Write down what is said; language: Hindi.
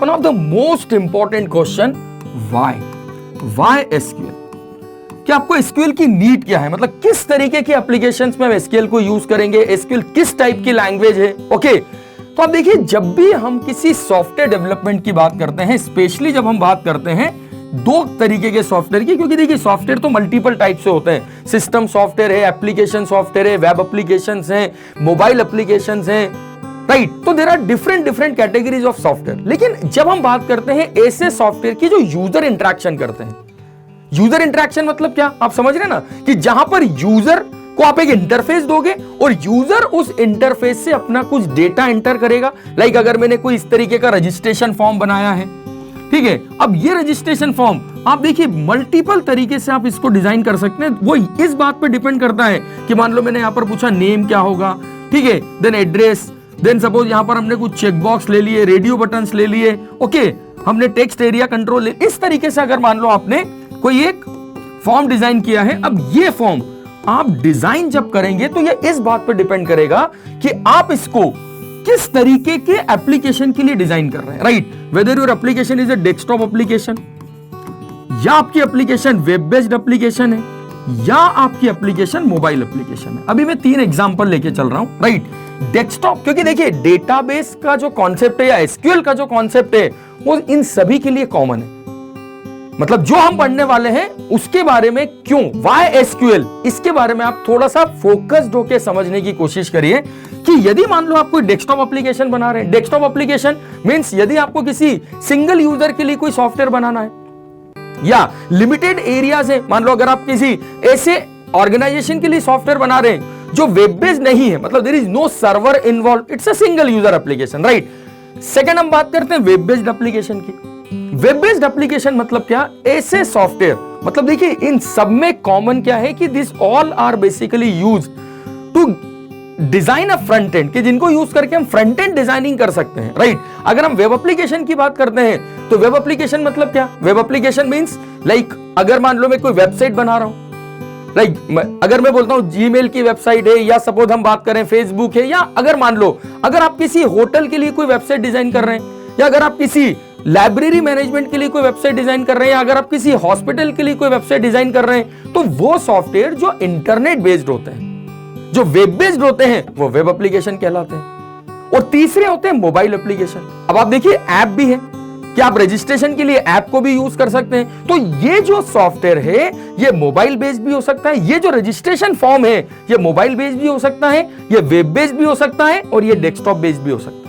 One of the most important question, why SQL? कि आपको एसक्यूएल की नीड क्या है, मतलब किस तरीके के एप्लीकेशंस में हम एसक्यूएल को यूज करेंगे, एसक्यूएल किस टाइप की लैंग्वेज है। ओके, तो आप देखिए, जब भी हम किसी सॉफ्टवेयर डेवलपमेंट की बात करते हैं, स्पेशली जब हम बात करते हैं दो तरीके के सॉफ्टवेयर की, क्योंकि देखिए सॉफ्टवेयर तो मल्टीपल टाइप से होते हैं, सिस्टम सॉफ्टवेयर है, एप्लीकेशन सॉफ्टवेयर है, वेब एप्लीकेशंस हैं, मोबाइल एप्लीकेशंस हैं, राइट। तो there are different categories of software. लेकिन जब हम बात करते हैं ऐसे सॉफ्टवेयर की जो यूजर इंटरेक्शन करते हैं, यूजर इंटरेक्शन मतलब क्या, आप समझ रहे हैं ना, कि जहां पर यूजर को आप एक इंटरफेस दोगे और यूजर उस इंटरफेस से अपना कुछ डेटा एंटर करेगा। लाइक अगर मैंने कोई इस तरीके का रजिस्ट्रेशन फॉर्म बनाया है, ठीक है, अब ये रजिस्ट्रेशन फॉर्म आप देखिए मल्टीपल तरीके से आप इसको डिजाइन कर सकते हैं। वो इस बात पे डिपेंड करता है कि मान लो मैंने यहां पर पूछा नेम क्या होगा, ठीक है, देन एड्रेस, देन सपोज यहां पर हमने कुछ चेकबॉक्स ले लिए, रेडियो बटन्स ले लिए, ओके, हमने टेक्स्ट एरिया कंट्रोल ले, इस तरीके से अगर मान लो आपने कोई एक फॉर्म डिजाइन किया है, अब ये फॉर्म आप डिजाइन जब करेंगे तो ये इस बात पर डिपेंड करेगा कि आप इसको किस तरीके के एप्लीकेशन के लिए डिजाइन कर रहे हैं, right. Whether your application is a desktop application, या आपकी एप्लीकेशन वेब बेस्ड एप्लीकेशन है, या आपकी एप्लीकेशन मोबाइल एप्लीकेशन है। अभी मैं 3 एग्जांपल लेके चल रहा हूं, राइट। डेस्कटॉप, क्योंकि देखिए डेटाबेस का जो कॉन्सेप्ट है या एसक्यूएल का जो कॉन्सेप्ट है वो इन सभी के लिए कॉमन है। मतलब जो हम पढ़ने वाले हैं उसके बारे में, क्यों, वाई एसक्यूएल, इसके बारे में आप थोड़ा सा फोकस्ड होकर समझने की कोशिश करिए कि यदि मान लो आप कोई डेस्कटॉप एप्लीकेशन बना रहे हैं, डेस्कटॉप एप्लीकेशन मींस यदि आपको किसी सिंगल यूजर के लिए कोई सॉफ्टवेयर बनाना है या लिमिटेड एरियाज है, मान लो अगर आप किसी ऐसे ऑर्गेनाइजेशन के लिए सॉफ्टवेयर बना रहे हैं जो वेब बेस्ड नहीं है, मतलब there is no server involve, it's a single user application, right. Second हम बात करते हैं वेब बेस्ड एप्लीकेशन की। वेब बेस्ड एप्लीकेशन मतलब क्या, ऐसे सॉफ्टवेयर, मतलब देखिए इन सब में कॉमन क्या है कि this all are basically used to design a front end, कि जिनको यूज करके हम फ्रंट एंड डिजाइनिंग कर सकते हैं, राइट। अगर हम वेब एप्लीकेशन की बात करते हैं तो वेब एप्लीकेशन मतलब क्या, वेब एप्लीकेशन मींस लाइक अगर मान लो मैं कोई वेबसाइट बना रहा हूं, लाइक अगर मैं बोलता हूं जीमेल की वेबसाइट है, या सपोज हम बात करें फेसबुक है, या अगर मान लो अगर आप किसी होटल के लिए कोई वेबसाइट डिजाइन कर रहे हैं, या अगर आप किसी लाइब्रेरी मैनेजमेंट के लिए कोई वेबसाइट डिजाइन कर रहे हैं, या अगर आप किसी हॉस्पिटल के लिए कोई वेबसाइट डिजाइन कर रहे हैं, तो वो सॉफ्टवेयर जो इंटरनेट बेस्ड होते हैं, जो वेब बेस्ड होते हैं, वो वेब एप्लीकेशन कहलाते हैं। और तीसरे होते हैं मोबाइल एप्लीकेशन। अब आप देखिए ऐप भी है कि आप रजिस्ट्रेशन के लिए ऐप को भी यूज कर सकते हैं। तो ये जो सॉफ्टवेयर है ये मोबाइल बेस्ड भी हो सकता है, ये जो रजिस्ट्रेशन फॉर्म है ये मोबाइल बेस्ड भी हो सकता है, ये वेब बेस्ड भी हो सकता है, और ये डेस्कटॉप बेस्ड भी हो सकता है।